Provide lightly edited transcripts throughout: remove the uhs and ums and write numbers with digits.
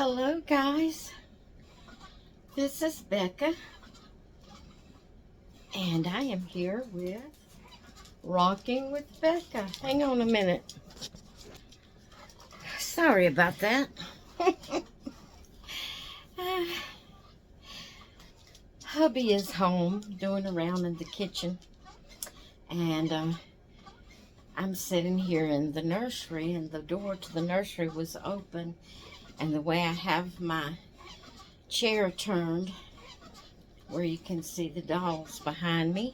Hello guys, this is Becca and I am here with Rocking with Becca. Hang on a minute. Sorry about that. Hubby is home doing around in the kitchen and I'm sitting here in the nursery, and the door to the nursery was open, and the way I have my chair turned where you can see the dolls behind me,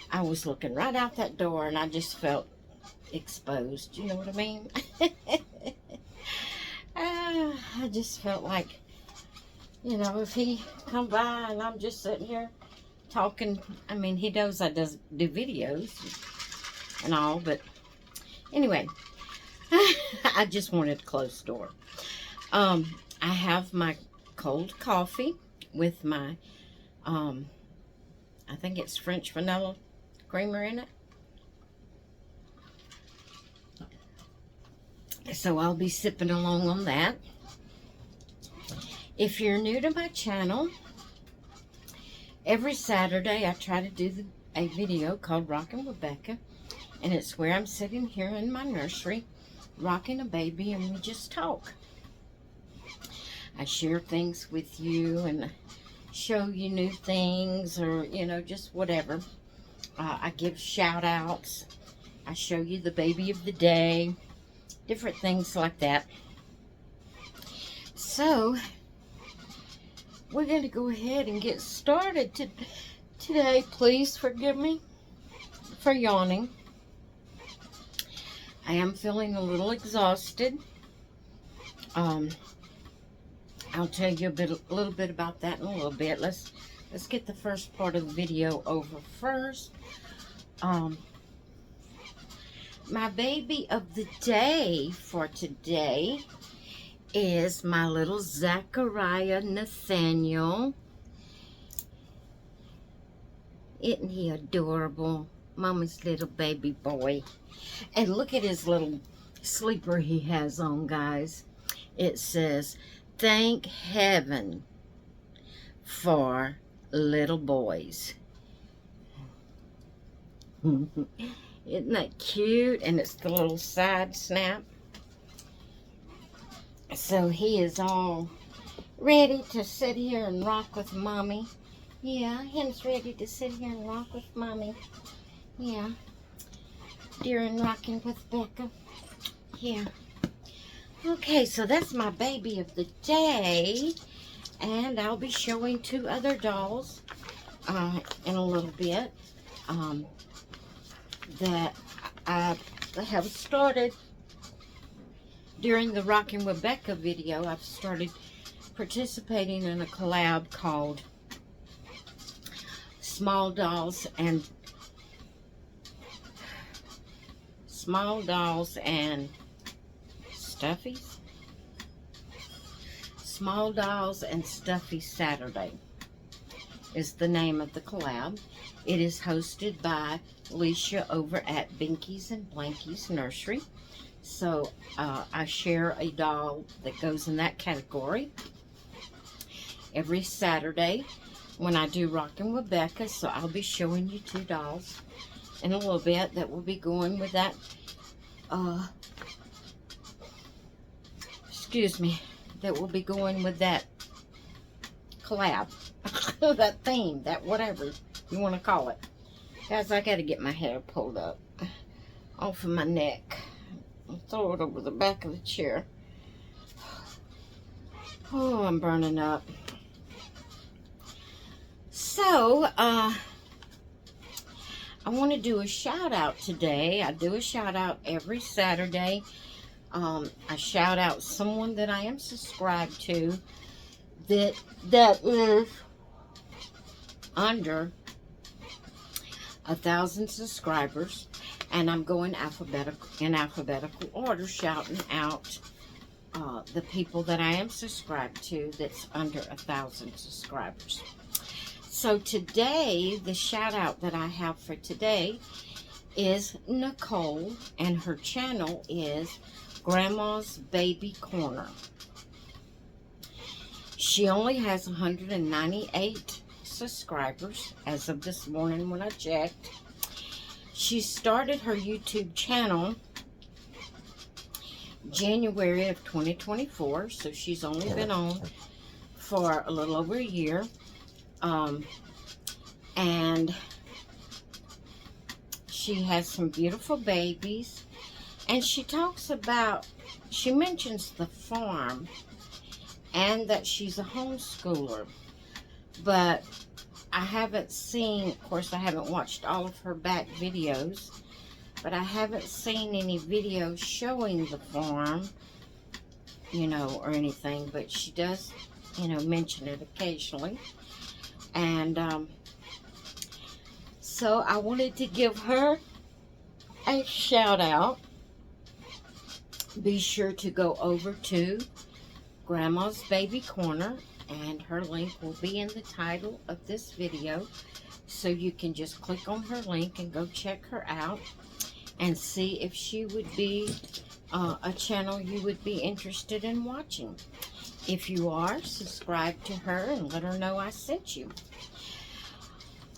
I was looking right out that door and I just felt exposed. You know what I mean? I just felt like, you know, if he come by and I'm just sitting here talking, I mean, he knows I do videos and all, but anyway, I just wanted to close the door. I have my cold coffee with my, I think it's French vanilla creamer in it. So I'll be sipping along on that. If you're new to my channel, every Saturday I try to do a video called Rocking with Becca, and it's where I'm sitting here in my nursery rocking a baby and we just talk. I share things with you and show you new things, or, you know, just whatever. I give shout outs. I show you the baby of the day, different things like that. So we're going to go ahead and get started today. Please forgive me for yawning. I am feeling a little exhausted. I'll tell you a little bit about that in a little bit. Let's get the first part of the video over first. My baby of the day for today is my little Zachariah Nathaniel. Isn't he adorable? Mama's little baby boy. And look at his little sleeper he has on, guys. It says, "Thank heaven for little boys." Isn't that cute? And it's the little side snap. So he is all ready to sit here and rock with Mommy. Yeah, he's ready to sit here and rock with Mommy. Yeah. During Rocking with Becca. Yeah. Okay, so that's my baby of the day. And I'll be showing two other dolls in a little bit that I have started during the Rocking with Becca video. I've started participating in a collab called Small Dolls and Stuffies? Small Dolls and Stuffy Saturday is the name of the collab. It is hosted by Alicia over at Binkies and Blankies Nursery. So I share a doll that goes in that category every Saturday when I do Rocking with Becca. So I'll be showing you two dolls in a little bit that will be going with that that will be going with that collab, that theme, that whatever you want to call it. Guys, I got to get my hair pulled up off of my neck and throw it over the back of the chair. Oh, I'm burning up. So, I want to do a shout out today. I do a shout out every Saturday. I shout out someone that I am subscribed to that is under 1,000 subscribers, and I'm going in alphabetical order, shouting out the people that I am subscribed to that's under 1,000 subscribers. So today, the shout out that I have for today is Nicole, and her channel is Grandma's Baby Corner. She only has 198 subscribers as of this morning when I checked. She started her YouTube channel January of 2024, so she's only been on for a little over a year. And she has some beautiful babies. And she talks about, she mentions the farm and that she's a homeschooler. But I haven't seen, of course I haven't watched all of her back videos, but I haven't seen any videos showing the farm, you know, or anything. But she does, you know, mention it occasionally. And so I wanted to give her a shout out. Be sure to go over to Grandma's Baby Corner, and her link will be in the title of this video, so you can just click on her link and go check her out and see if she would be a channel you would be interested in watching. If you are, subscribe to her and let her know I sent you.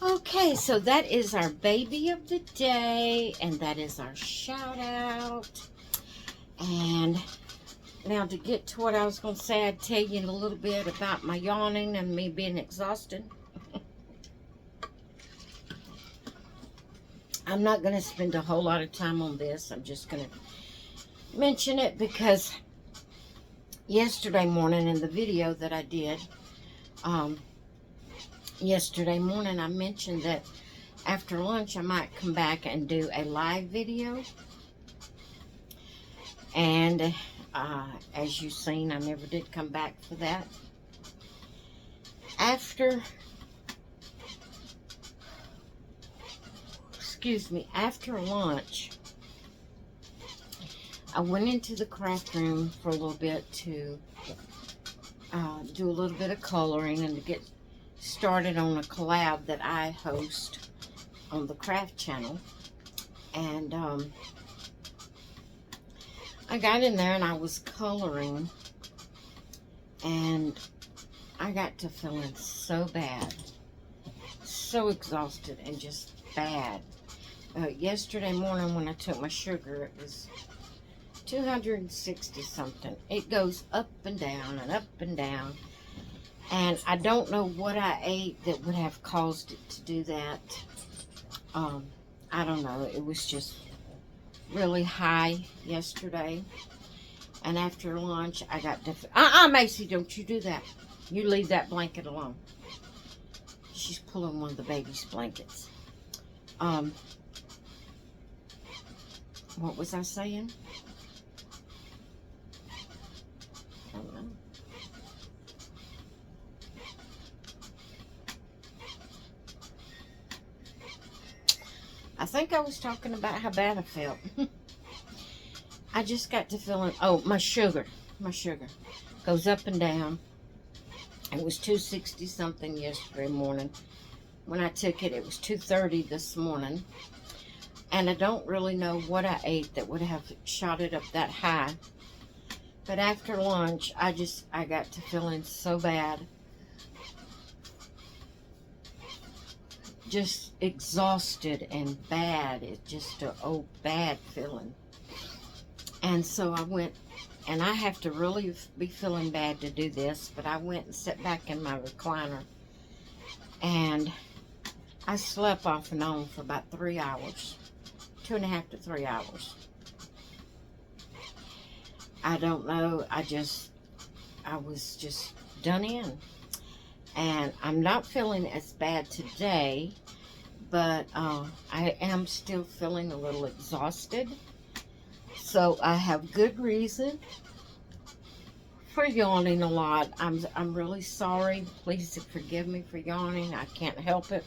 Okay, so that is our baby of the day, and that is our shout out. And now to get to what I was going to say, I'd tell you a little bit about my yawning and me being exhausted. I'm not going to spend a whole lot of time on this. I'm just going to mention it because yesterday morning in the video that I did, yesterday morning I mentioned that after lunch I might come back and do a live video. And as you've seen, I never did come back for that. After lunch, I went into the craft room for a little bit to do a little bit of coloring and to get started on a collab that I host on the craft channel. And I got in there and I was coloring, and I got to feeling so bad, so exhausted and just bad. Yesterday morning when I took my sugar, it was 260 something. It goes up and down and up and down, and I don't know what I ate that would have caused it to do that. I don't know. It was just really high yesterday, and after lunch I got to Macy, don't you do that. You leave that blanket alone. She's pulling one of the baby's blankets. What was I saying? I don't know. I think I was talking about how bad I felt. I just got to feeling, oh, my sugar goes up and down. It was 260 something yesterday morning. When I took it, it was 230 this morning. And I don't really know what I ate that would have shot it up that high. But after lunch, I got to feeling so bad. Just exhausted and bad. It's just a bad feeling. And so I went, and I have to really be feeling bad to do this, but I went and sat back in my recliner, and I slept off and on for about 3 hours, 2.5 to 3 hours. I don't know, I was just done in. And I'm not feeling as bad today, but I am still feeling a little exhausted. So I have good reason for yawning a lot. I'm really sorry. Please forgive me for yawning. I can't help it.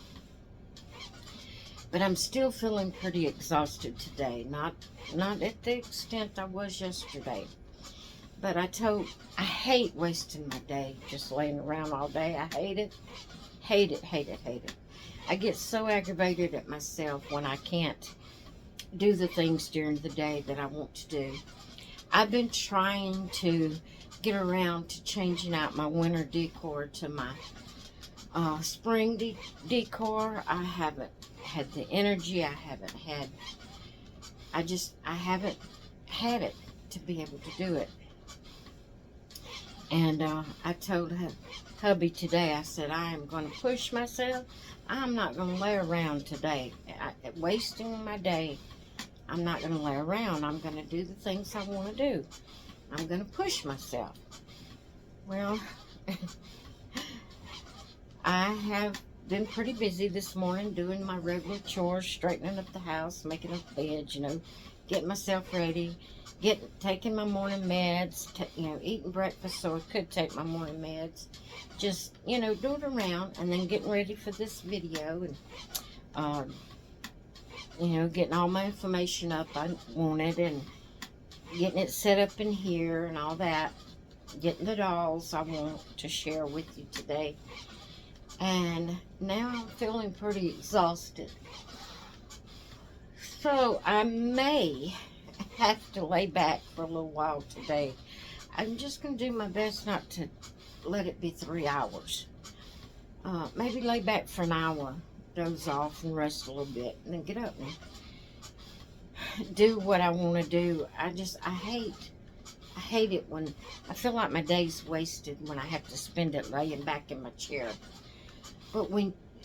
But I'm still feeling pretty exhausted today. Not at the extent I was yesterday. But I hate wasting my day just laying around all day. I hate it. Hate it, hate it, hate it. I get so aggravated at myself when I can't do the things during the day that I want to do. I've been trying to get around to changing out my winter decor to my spring decor. I haven't had the energy. I haven't had it to be able to do it. And I told hubby today, I said, I am going to push myself. I'm not going to lay around today. Wasting my day. I'm not going to lay around. I'm going to do the things I want to do. I'm going to push myself. Well, I have been pretty busy this morning doing my regular chores, straightening up the house, making up the bed, you know, getting myself ready, taking my morning meds, eating breakfast so I could take my morning meds. Just, doing around and then getting ready for this video and, getting all my information up I wanted and getting it set up in here and all that. Getting the dolls I want to share with you today. And now I'm feeling pretty exhausted. So I may have to lay back for a little while today. I'm just going to do my best not to let it be 3 hours. Maybe lay back for an hour, doze off and rest a little bit, and then get up and do what I want to do. I hate it when I feel like my day's wasted when I have to spend it laying back in my chair. But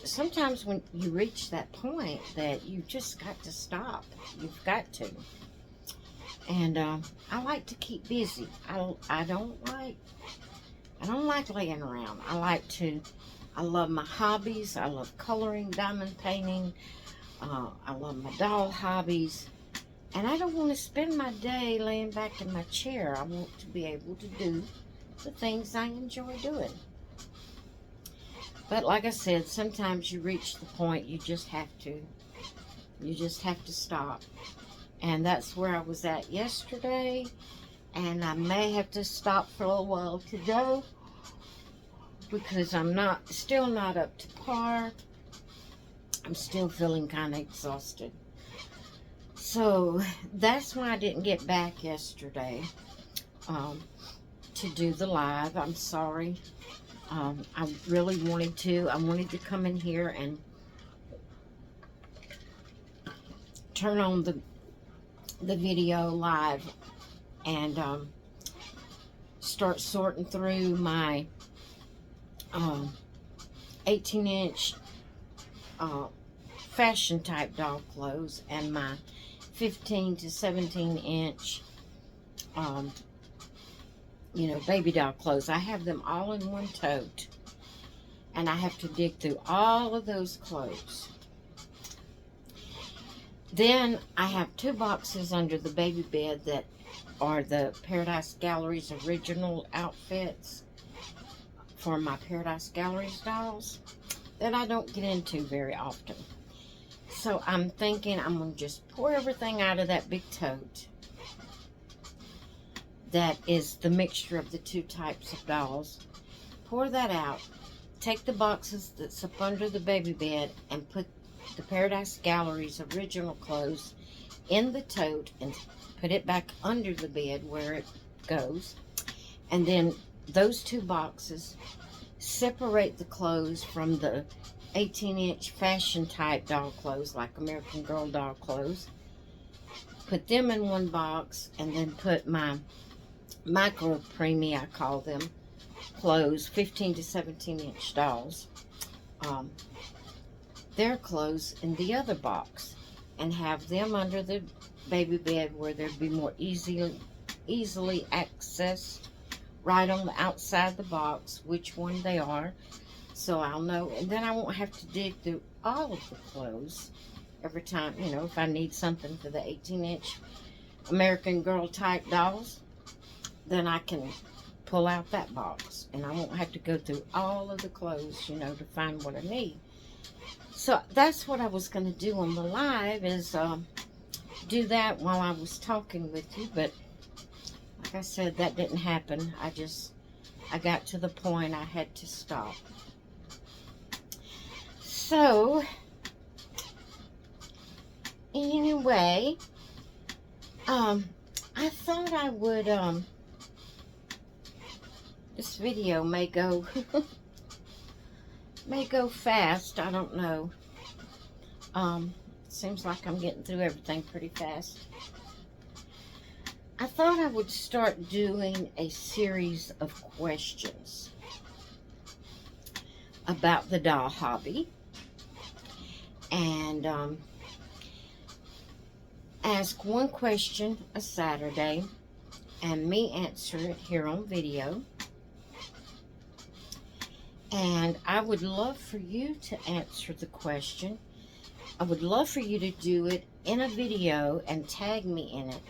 sometimes when you reach that point that you just got to stop, you've got to. And I like to keep busy. I don't like laying around. I love my hobbies. I love coloring, diamond painting. I love my doll hobbies. And I don't want to spend my day laying back in my chair. I want to be able to do the things I enjoy doing. But like I said, sometimes you reach the point you just have to stop. And that's where I was at yesterday. And I may have to stop for a little while today because I'm still not up to par. I'm still feeling kind of exhausted. So that's why I didn't get back yesterday to do the live. I'm sorry. I really wanted to. I wanted to come in here and turn on the video live and start sorting through my 18-inch fashion type doll clothes and my 15 to 17-inch baby doll clothes. I have them all in one tote, and I have to dig through all of those clothes. Then I have 2 boxes under the baby bed that are the Paradise Galleries original outfits for my Paradise Galleries dolls that I don't get into very often. So I'm thinking I'm going to just pour everything out of that big tote. That is the mixture of the 2 types of dolls. Pour that out. Take the boxes that's up under the baby bed and put the Paradise Galleries original clothes in the tote and put it back under the bed where it goes. And then those 2 boxes, separate the clothes from the 18-inch fashion type doll clothes like American Girl doll clothes. Put them in one box and then put my micro preemie, I call them, clothes, 15 to 17-inch dolls, their clothes in the other box, and have them under the baby bed where they'd be more easily accessed right on the outside of the box which one they are, so I'll know, and then I won't have to dig through all of the clothes every time, if I need something for the 18-inch American Girl type dolls. Then I can pull out that box, and I won't have to go through all of the clothes, to find what I need. So that's what I was going to do on the live, is do that while I was talking with you, but like I said, that didn't happen. I got to the point I had to stop. So, anyway, I thought I would, this video may go, may go fast, I don't know. Seems like I'm getting through everything pretty fast. I thought I would start doing a series of questions about the doll hobby, and ask one question a Saturday and me answer it here on video. And I would love for you to answer the question. I would love for you to do it in a video and tag me in it.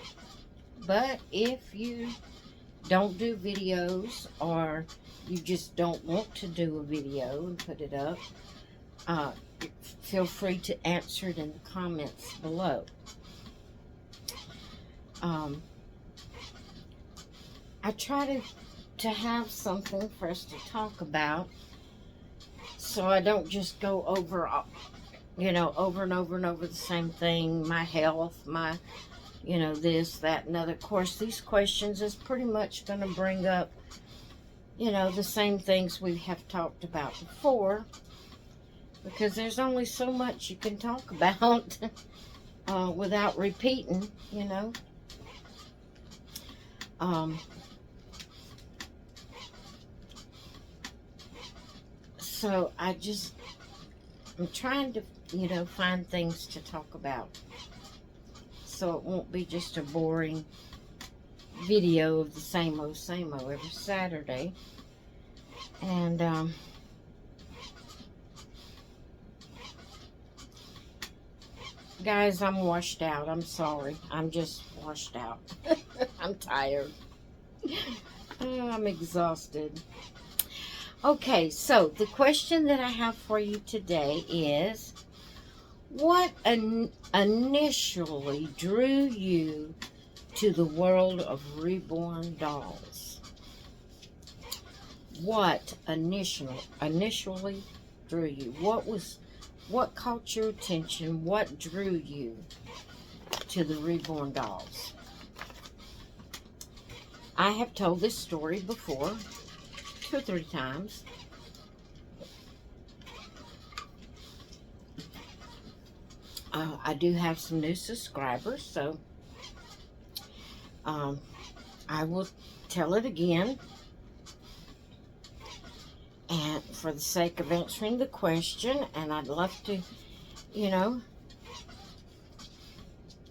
But if you don't do videos, or you just don't want to do a video and put it up, feel free to answer it in the comments below. I try to have something for us to talk about, so I don't just go over, over and over and over the same thing. My health, my, this, that, and other. Of course, these questions is pretty much going to bring up, the same things we have talked about before, because there's only so much you can talk about without repeating, So I'm trying to, find things to talk about, so it won't be just a boring video of the same old every Saturday. And guys, I'm washed out. I'm sorry. I'm just washed out. I'm tired. I'm exhausted. Okay, so the question that I have for you today is, what initially drew you to the world of reborn dolls? What initially drew you? What caught your attention? What drew you to the reborn dolls? I have told this story before, 2 or 3 times. I do have some new subscribers, so I will tell it again. And for the sake of answering the question, and I'd love to,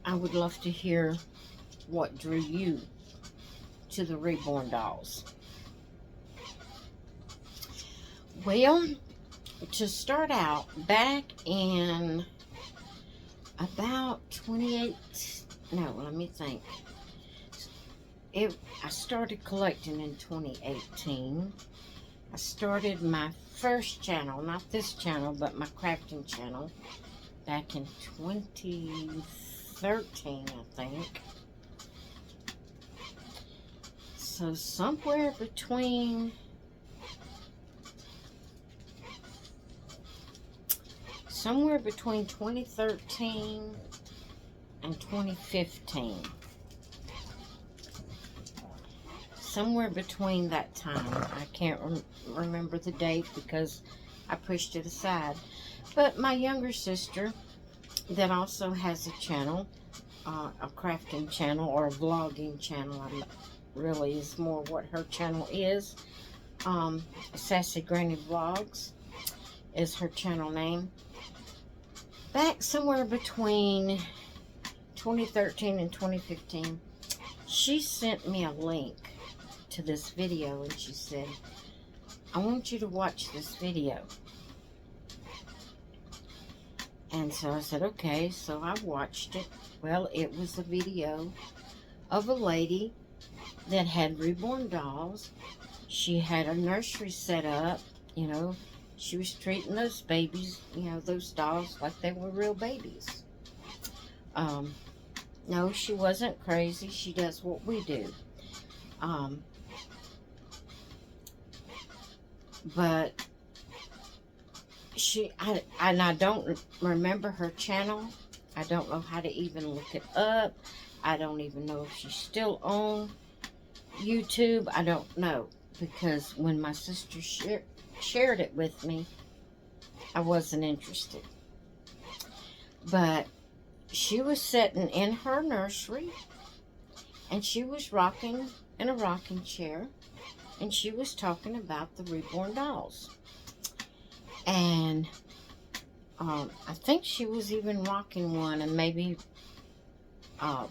I would love to hear what drew you to the reborn dolls. Well, to start out, back in about 28, no, let me think. I started collecting in 2018. I started my first channel, not this channel, but my crafting channel, back in 2013, I think. So somewhere between 2013 and 2015. Somewhere between that time. I can't remember the date because I pushed it aside. But my younger sister, that also has a channel, a crafting channel or a vlogging channel, really is more what her channel is. Sassy Granny Vlogs is her channel name. Back somewhere between 2013 and 2015, she sent me a link to this video, and she said, I want you to watch this video. And so I said, okay. So I watched it. Well, it was a video of a lady that had reborn dolls. She had a nursery set up, she was treating those babies, those dolls like they were real babies. No, she wasn't crazy. She does what we do. But I don't remember her channel. I don't know how to even look it up. I don't even know if she's still on YouTube. I don't know, because when my sister shared it with me, I wasn't interested. But she was sitting in her nursery, and she was rocking in a rocking chair, and she was talking about the reborn dolls. And I think she was even rocking one and maybe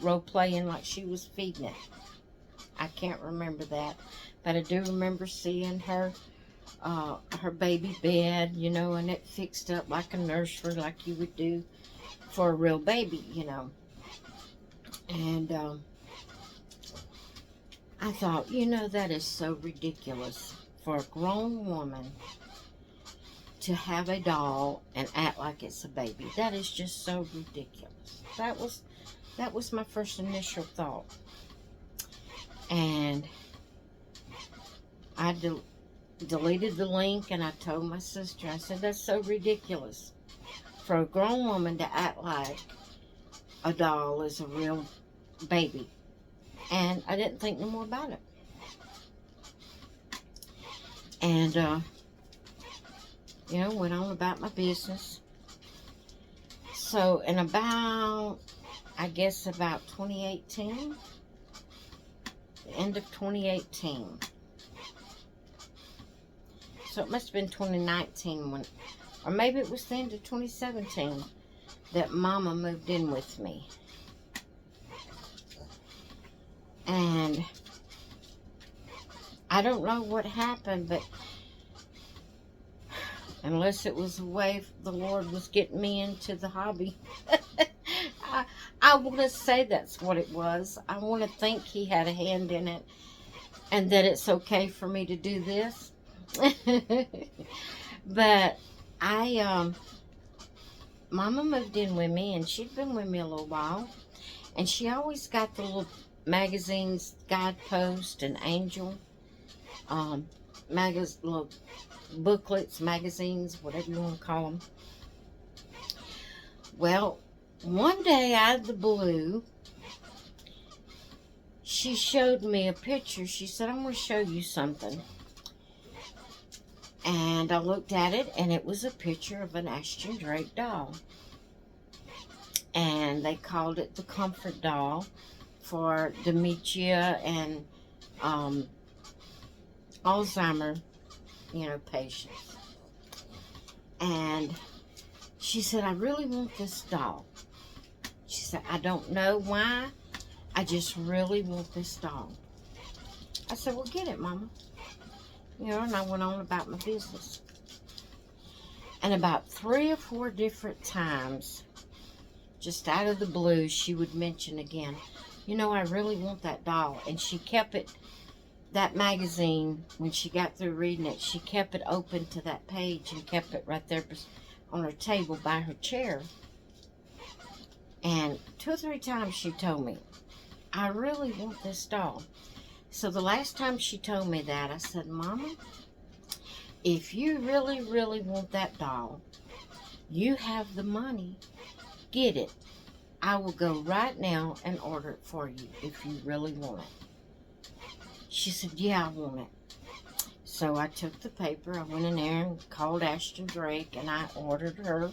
role playing like she was feeding it. I can't remember that, but I do remember seeing her baby bed, you know, and it fixed up like a nursery, like you would do for a real baby, you know. And I thought, you know, that is so ridiculous for a grown woman to have a doll and act like it's a baby. That is just so ridiculous. That was my first initial thought. And I deleted the link, and I told my sister, I said, that's so ridiculous for a grown woman to act like a doll is a real baby. And I didn't think no more about it. And, you know, went on about my business. So, in about, I guess about 2018, the end of 2018. So, it must have been 2019 when, or maybe it was the end of 2017 that Mama moved in with me. And I don't know what happened, but unless it was the way the Lord was getting me into the hobby, I want to say that's what it was. I want to think He had a hand in it, and that it's okay for me to do this. But Mama moved in with me, and she'd been with me a little while, and she always got the little magazines, Guidepost and Angel, little booklets, magazines, whatever you want to call them. Well, one day out of the blue, she showed me a picture. She said, I'm going to show you something. And I looked at it, and it was a picture of an Ashton Drake doll. And they called it the Comfort Doll for dementia and Alzheimer, you know, patients. And she said, I really want this doll. She said, I don't know why, I just really want this doll. I said, well, get it, Mama. You know, and I went on about my business. And about 3 or 4 different times, just out of the blue, she would mention again, you know, I really want that doll. And she kept it, that magazine, when she got through reading it, she kept it open to that page and kept it right there on her table by her chair. And 2 or 3 times she told me, I really want this doll. So the last time she told me that, I said, Mama, if you really, really want that doll, you have the money, get it. I will go right now and order it for you if you really want it. She said, yeah, I want it. So I took the paper, I went in there and called Ashton Drake, and I ordered her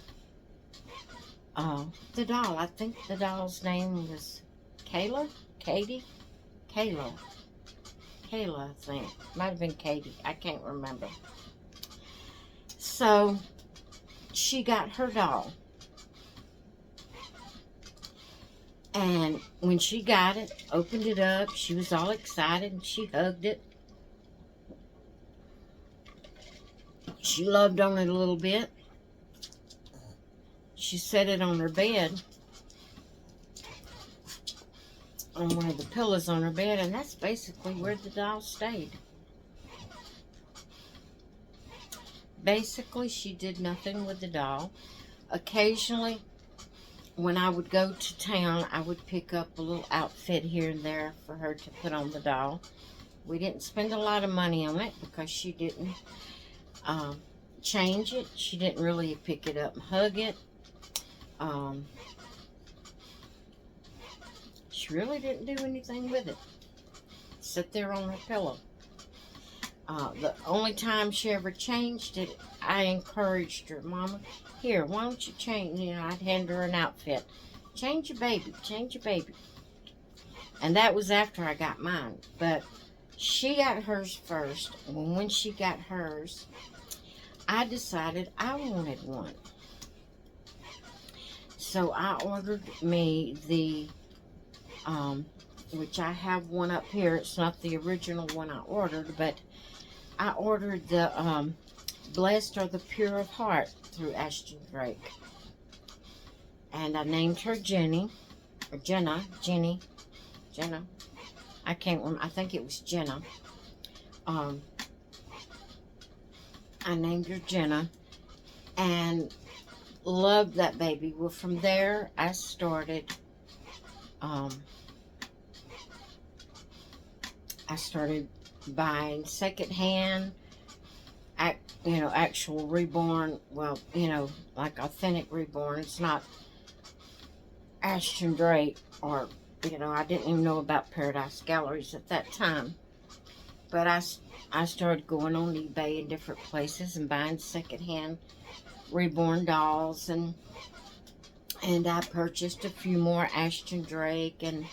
the doll. I think the doll's name was Kayla, I think. Might have been Katie. I can't remember. So she got her doll. And when she got it, opened it up, she was all excited and she hugged it. She loved on it a little bit. She set it on her bed, on one of the pillows on her bed, and that's basically where the doll stayed. Basically, she did nothing with the doll. Occasionally, when I would go to town, I would pick up a little outfit here and there for her to put on the doll. We didn't spend a lot of money on it because she didn't change it. She didn't really pick it she really didn't do anything with it. Sit there on her pillow. The only time she ever changed it, I encouraged her, Mama, here, why don't you change? You know, I'd hand her an outfit. Change your baby, change your baby. And that was after I got mine. But she got hers first. And when she got hers, I decided I wanted one. So I ordered me the, which I have one up here. It's not the original one I ordered, but I ordered the Blessed Are the Pure of Heart through Ashton Drake. And I named her Jenny, or Jenna. I can't remember. I think it was Jenna. I named her Jenna and loved that baby. Well, from there, I started buying secondhand, actual reborn, well, like authentic reborn. It's not Ashton Drake or, I didn't even know about Paradise Galleries at that time. But I started going on eBay and different places and buying secondhand reborn dolls, and I purchased a few more Ashton Drake, and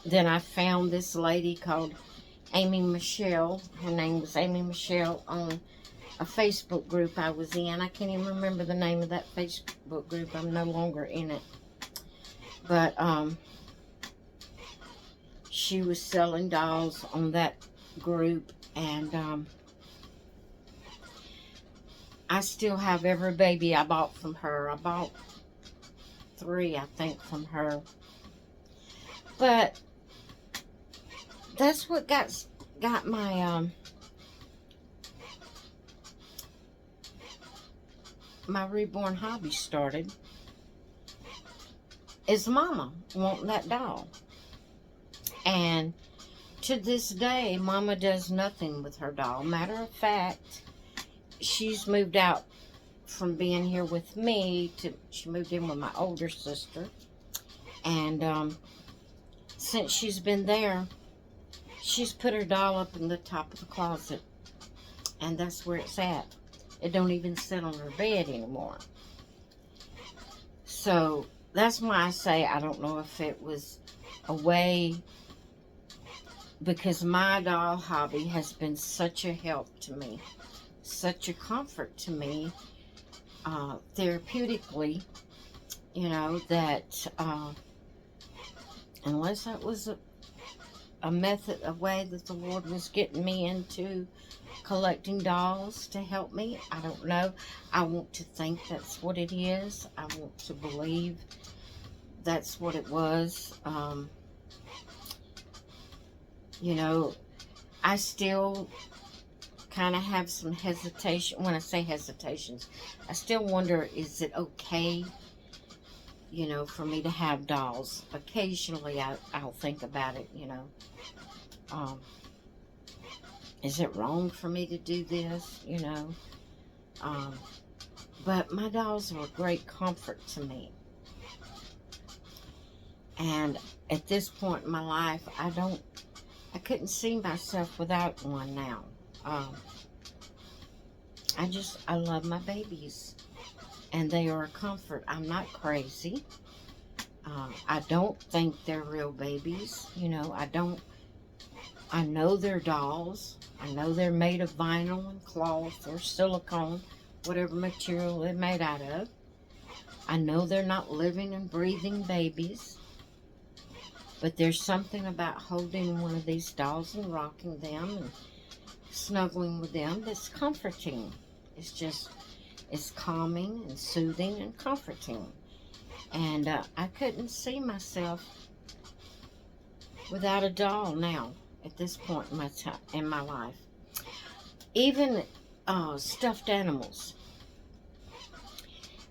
then I found this lady called Amy Michelle. Her name was Amy Michelle on a Facebook group I was in. I can't even remember the name of that Facebook group. I'm no longer in it. But she was selling dolls on that group, and I still have every baby I bought from her. I bought 3, I think, from her. But that's what got my my reborn hobby started. Is Mama wanting that doll. And to this day, Mama does nothing with her doll. Matter of fact, she's moved out from being here with me she moved in with my older sister. And since she's been there, she's put her doll up in the top of the closet. And that's where it's at. It don't even sit on her bed anymore. So that's why I say I don't know if it was a way, because my doll hobby has been such a help to me, such a comfort to me, therapeutically, that unless that was a method, a way that the Lord was getting me into collecting dolls to help me, I don't know. I want to think that's what it is. I want to believe that's what it was. I still kind of have some hesitation. When I say hesitations, I still wonder, is it okay, for me to have dolls? Occasionally I'll think about it, is it wrong for me to do this, but my dolls are a great comfort to me. And at this point in my life, I couldn't see myself without one now. I love my babies, and they are a comfort. I'm not crazy. I don't think they're real babies. I know they're dolls. I know they're made of vinyl and cloth or silicone, whatever material they're made out of. I know they're not living and breathing babies. But there's something about holding one of these dolls and rocking them and snuggling with them that's comforting. It's calming and soothing and comforting. And I couldn't see myself without a doll now at this point in my life. Even stuffed animals.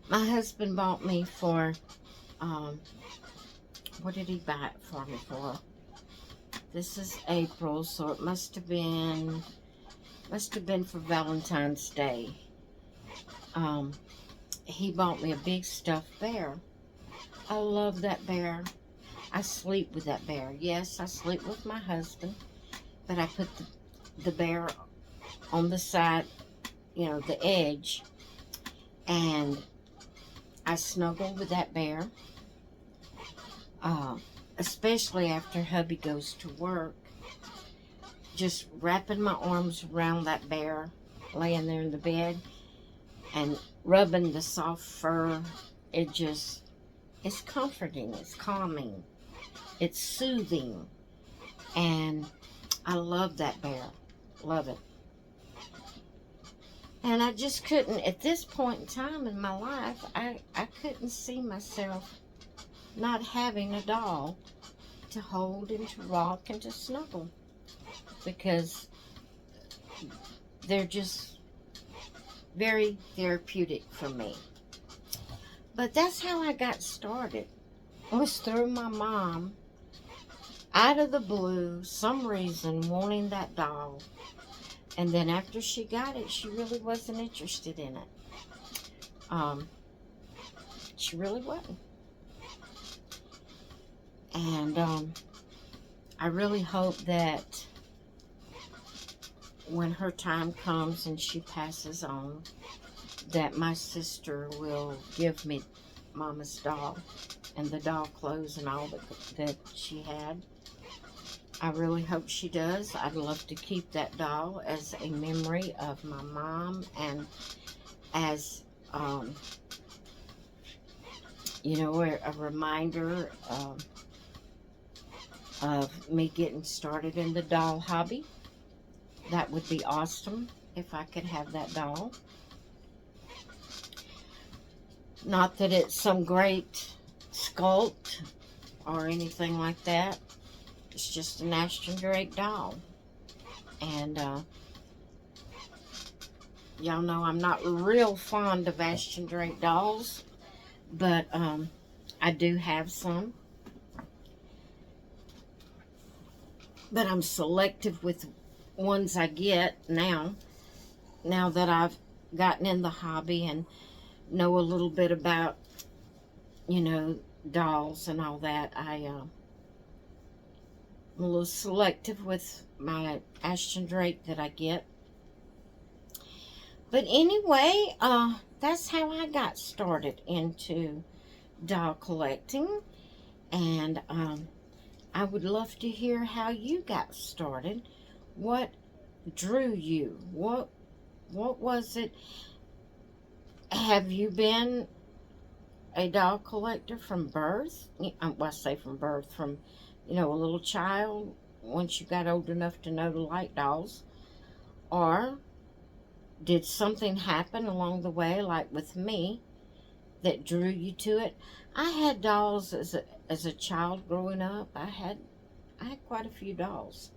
My husband bought me for, what did he buy it for me for? This is April, so it must have been for Valentine's Day. He bought me a big stuffed bear. I love that bear. I sleep with that bear. Yes, I sleep with my husband, but I put the bear on the side, you know, the edge, and I snuggle with that bear, uh, especially after hubby goes to work, just wrapping my arms around that bear, laying there in the bed, and rubbing the soft fur. It's comforting, it's calming, it's soothing, and I love that bear. Love it. And I just couldn't, at this point in time in my life, I couldn't see myself not having a doll to hold and to rock and to snuggle, because they're just very therapeutic for me. But that's how I got started. It was through my mom, out of the blue, some reason wanting that doll. And then after she got it, she really wasn't interested in it. She really wasn't. And I really hope that when her time comes and she passes on, that my sister will give me Mama's doll and the doll clothes and all that she had. I really hope she does. I'd love to keep that doll as a memory of my mom, and as, you know, a reminder of me getting started in the doll hobby. That would be awesome if I could have that doll. Not that it's some great sculpt or anything like that. It's just an Ashton Drake doll. And y'all know I'm not real fond of Ashton Drake dolls, but I do have some. But I'm selective with ones I get now that I've gotten in the hobby and know a little bit about, you know, dolls and all that. I'm a little selective with my Ashton Drake that I get. But anyway, that's how I got started into doll collecting. And I would love to hear how you got started. What drew you? What was it? Have you been a doll collector from birth? Well, I say from birth, from, you know, a little child, once you got old enough to know to like dolls? Or did something happen along the way, like with me, that drew you to it? I had dolls as a child growing up. I had quite a few dolls.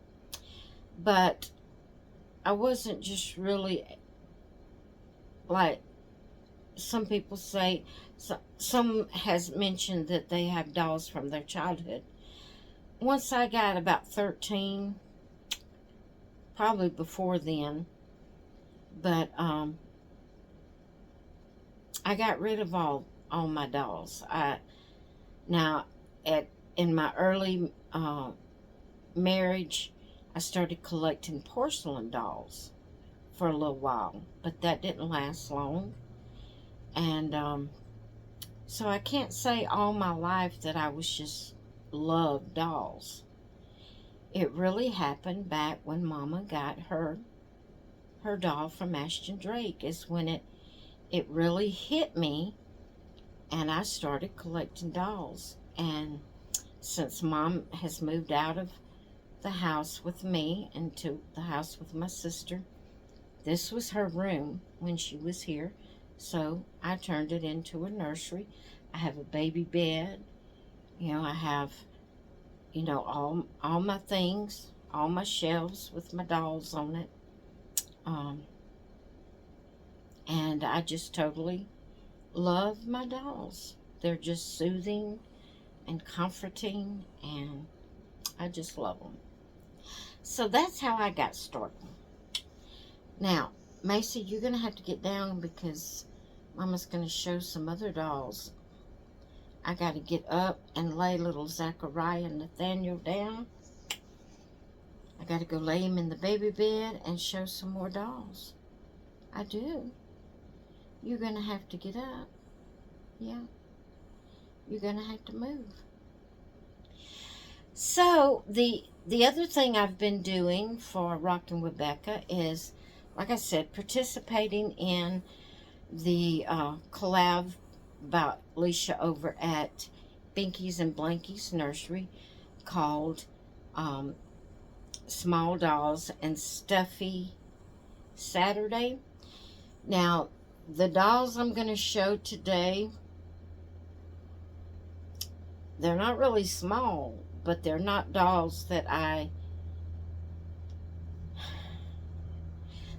But I wasn't just really, like some people say, some has mentioned that they have dolls from their childhood. Once I got about 13, probably before then, but I got rid of all my dolls. In my early marriage, I started collecting porcelain dolls for a little while, but that didn't last long. And so I can't say all my life that I was just loved dolls. It really happened back when Mama got her doll from Ashton Drake, is when it really hit me, and I started collecting dolls. And since Mom has moved out of the house with me into the house with my sister, this was her room when she was here, so I turned it into a nursery. I have a baby bed, you know, I have, you know, all my things, all my shelves with my dolls on it. And I just totally love my dolls. They're just soothing and comforting, and I just love them. So that's how I got started. Now, Macy, you're going to have to get down because Mama's going to show some other dolls. I got to get up and lay little Zachariah and Nathaniel down. I got to go lay him in the baby bed and show some more dolls. I do. You're going to have to get up. Yeah. You're going to have to move. So, the other thing I've been doing for Rockin' with Becca is, like I said, participating in the collab by Alicia over at Binky's and Blanky's Nursery called Small Dolls and Stuffy Saturday. Now, the dolls I'm going to show today, they're not really small, but they're not dolls that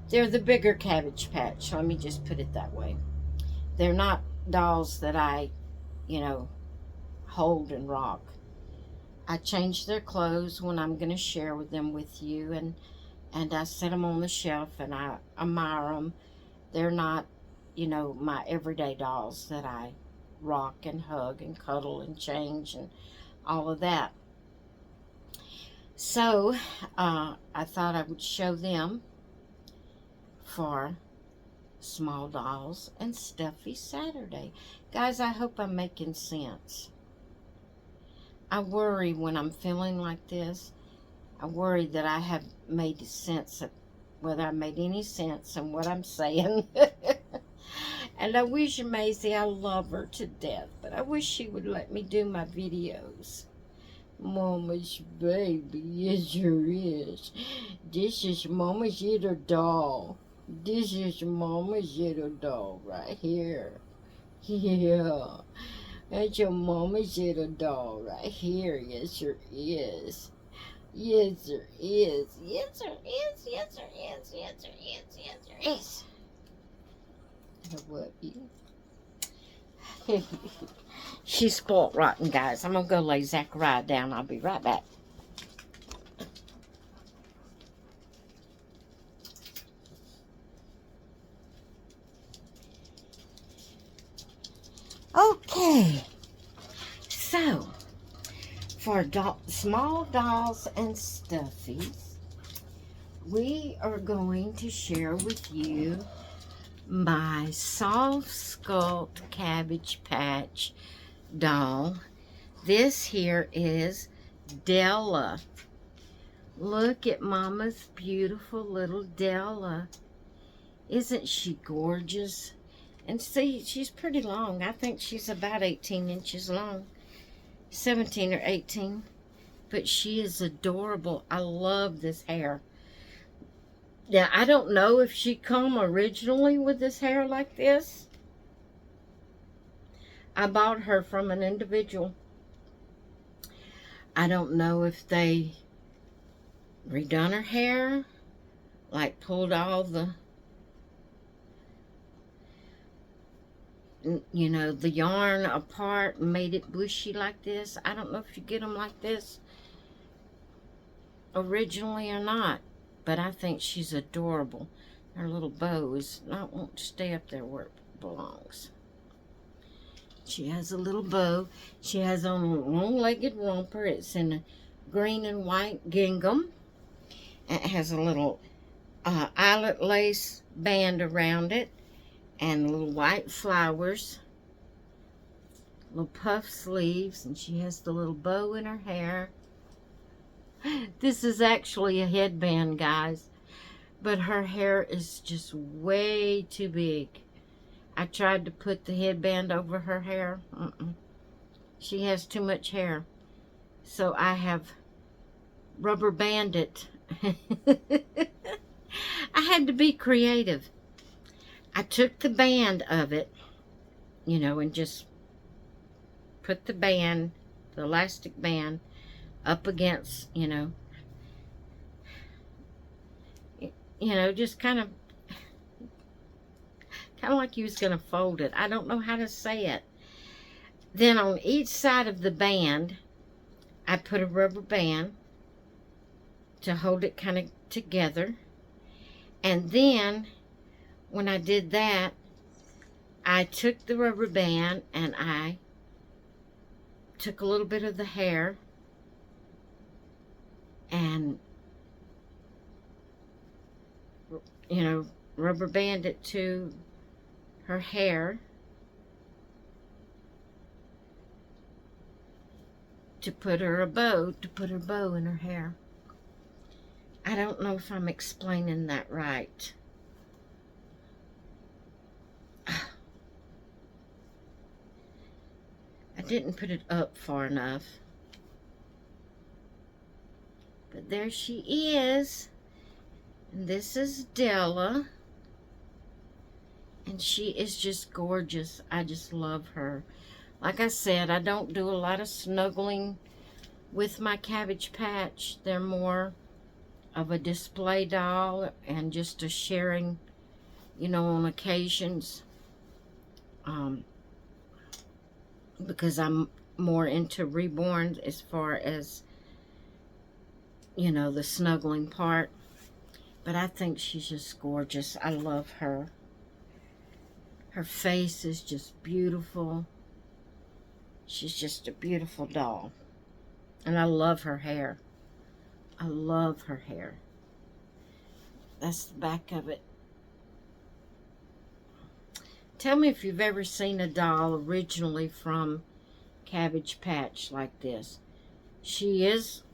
they're the bigger Cabbage Patch. Let me just put it that way. They're not dolls that I, hold and rock. I change their clothes when I'm going to share with them with you, and I set them on the shelf, and I admire them. They're not, my everyday dolls that I rock and hug and cuddle and change and all of that. So, I thought I would show them for Small Dolls and Stuffy Saturday. Guys, I hope I'm making sense. I worry when I'm feeling like this. I worry that I have made sense of whether I made any sense in what I'm saying. And I wish Maisie, I love her to death, but I wish she would let me do my videos. Mama's baby, yes sure is. This is Mama's little doll. This is Mama's little doll right here. Yeah. That's your Mama's little doll right here. Yes there is. Yes there is. Yes there is. Yes there is. Yes there is. Yes there is. I love you. She's spoiled rotten, guys. I'm going to go lay Zachariah down. I'll be right back. Okay. So, for Small Dolls and Stuffies, we are going to share with you my soft sculpt Cabbage Patch doll. This here is Della. Look at Mama's beautiful little Della. Isn't she gorgeous? And see, she's pretty long. I think she's about 18 inches long. 17 or 18. But she is adorable. I love this hair. Now, I don't know if she come originally with this hair like this. I bought her from an individual. I don't know if they redone her hair, like pulled all the, the yarn apart and made it bushy like this. I don't know if you get them like this originally or not. But I think she's adorable. Her little bow is not wanting to stay up there where it belongs. She has a little bow. She has on a long-legged romper. It's in a green and white gingham. It has a little eyelet lace band around it. And little white flowers. Little puff sleeves. And she has the little bow in her hair. This is actually a headband, guys, but her hair is just way too big. I tried to put the headband over her hair. She has too much hair, so I have rubber banded it. I had to be creative. I took the band of it, and just put the band, the elastic band, up against, just kind of like you was going to fold it. I don't know how to say it. Then on each side of the band, I put a rubber band to hold it kind of together. And then, when I did that, I took the rubber band and I took a little bit of the hair and, you know, rubber band it to her hair to put her bow in her hair. I don't know if I'm explaining that right. I didn't put it up far enough. But there she is. And this is Della. And she is just gorgeous. I just love her. Like I said, I don't do a lot of snuggling with my Cabbage Patch. They're more of a display doll and just a sharing, you know, on occasions. Because I'm more into reborns as far as, you know, the snuggling part. But I think she's just gorgeous. I love her. Her face is just beautiful. She's just a beautiful doll. And I love her hair. I love her hair. That's the back of it. Tell me if you've ever seen a doll originally from Cabbage Patch like this. She is,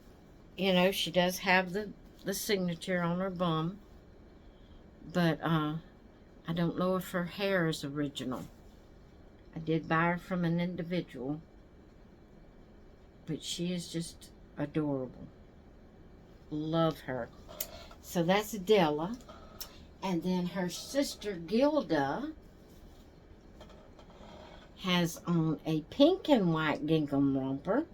you know, she does have the signature on her bum. But I don't know if her hair is original. I did buy her from an individual. But she is just adorable. Love her. So that's Della. And then her sister Gilda has on a pink and white gingham romper.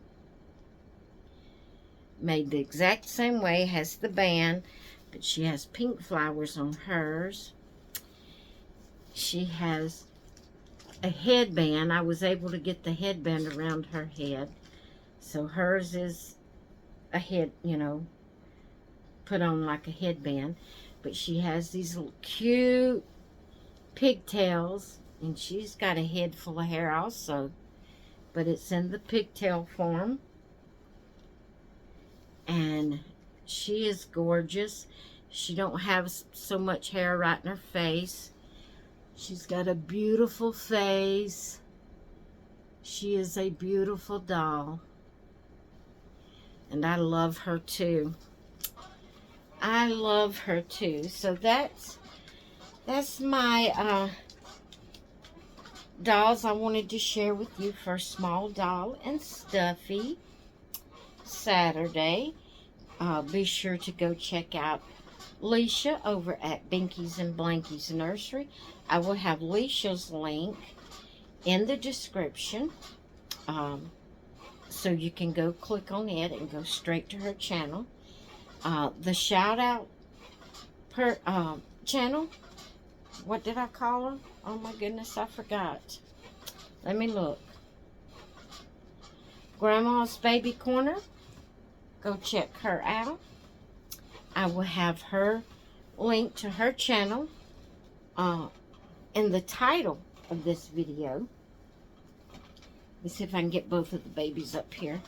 Made the exact same way. Has the band. But she has pink flowers on hers. She has a headband. I was able to get the headband around her head. So hers is a head, you know, put on like a headband. But she has these little cute pigtails. And she's got a head full of hair also. But it's in the pigtail form. And she is gorgeous. She don't have so much hair right in her face. She's got a beautiful face. She is a beautiful doll. And I love her too. I love her too. So that's my dolls I wanted to share with you for Small Doll and Stuffy Saturday. Be sure to go check out Leisha over at Binky's and Blanky's Nursery. I will have Leisha's link in the description. So you can go click on it and go straight to her channel. The shout out channel, what did I call her? Oh my goodness, I forgot. Let me look. Grandma's Baby Corner. Go check her out. I will have her link to her channel in the title of this video. Let's see if I can get both of the babies up here.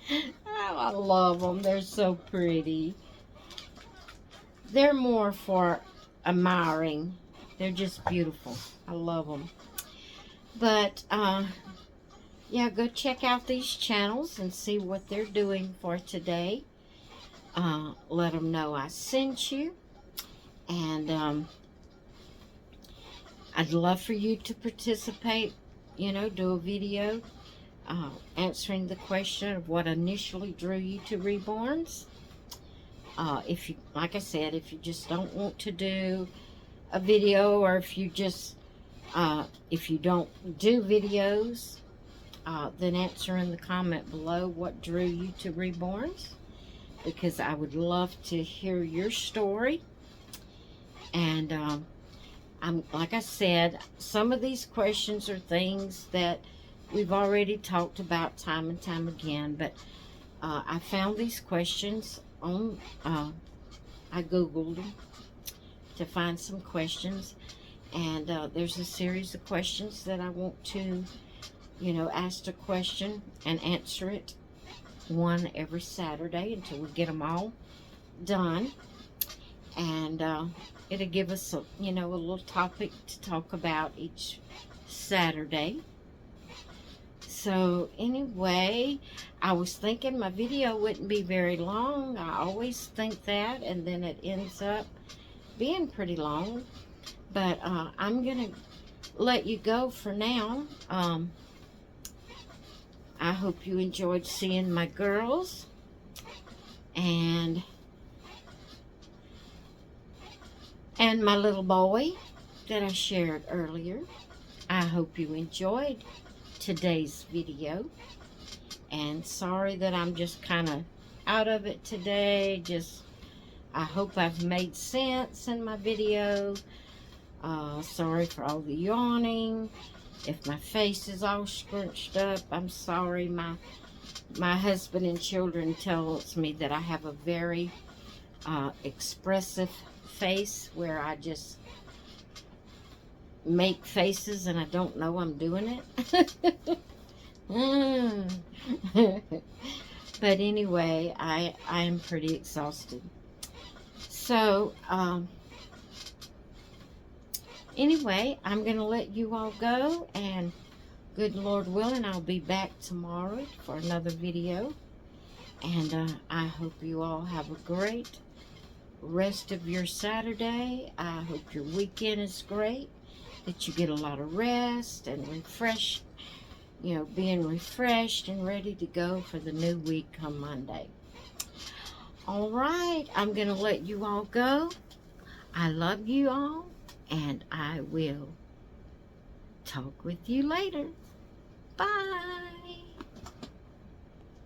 Oh, I love them. They're so pretty. They're more for admiring. They're just beautiful. I love them. But, yeah, go check out these channels and see what they're doing for today. Let them know I sent you. And I'd love for you to participate. You know, do a video answering the question of what initially drew you to reborns. If you, like I said, if you just don't want to do a video, or if you just, if you don't do videos, then answer in the comment below what drew you to reborns, because I would love to hear your story. And I'm, like I said, some of these questions are things that we've already talked about time and time again, but I found these questions on, I Googled them to find some questions, and there's a series of questions that I want to you know, ask a question and answer it, one every Saturday until we get them all done. And it'll give us a, you know, a little topic to talk about each Saturday. So anyway, I was thinking my video wouldn't be very long. I always think that, and then it ends up being pretty long. But I'm gonna let you go for now. I hope you enjoyed seeing my girls and my little boy that I shared earlier. I hope you enjoyed today's video, and sorry that I'm just kind of out of it today. Just, I hope I've made sense in my video. Sorry for all the yawning. If my face is all scrunched up, I'm sorry. My husband and children tells me that I have a very expressive face where I just make faces and I don't know I'm doing it. But anyway, I am pretty exhausted. So, anyway, I'm going to let you all go, and good Lord willing, I'll be back tomorrow for another video. And I hope you all have a great rest of your Saturday. I hope your weekend is great, that you get a lot of rest and refresh, you know, being refreshed and ready to go for the new week come Monday. All right, I'm going to let you all go. I love you all, and I will talk with you later. Bye.